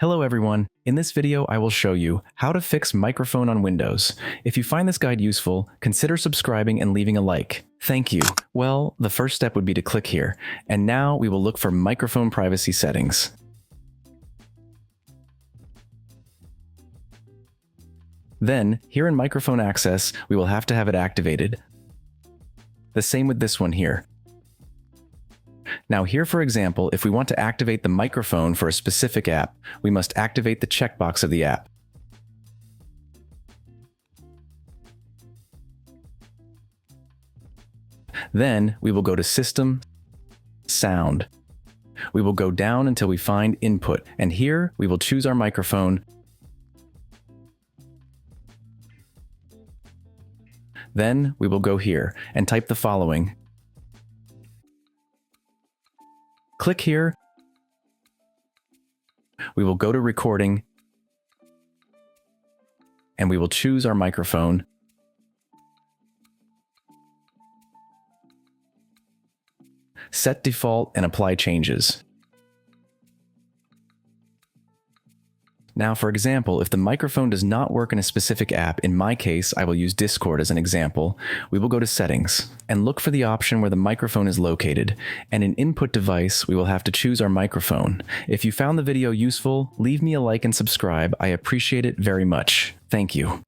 Hello everyone, in this video I will show you how to fix microphone on Windows. If you find this guide useful, consider subscribing and leaving a like. Thank you. Well, the first step would be to click here, and now we will look for microphone privacy settings. Then, here in microphone access, we will have to have it activated. The same with this one here. Now here, for example, if we want to activate the microphone for a specific app, we must activate the checkbox of the app. Then we will go to System, Sound. We will go down until we find Input, and here we will choose our microphone. Then we will go here and type the following. Click here. We will go to Recording, and we will choose our microphone. Set default and apply changes. Now, for example, if the microphone does not work in a specific app, in my case, I will use Discord as an example, we will go to Settings and look for the option where the microphone is located, and in Input Device, we will have to choose our microphone. If you found the video useful, leave me a like and subscribe. I appreciate it very much. Thank you.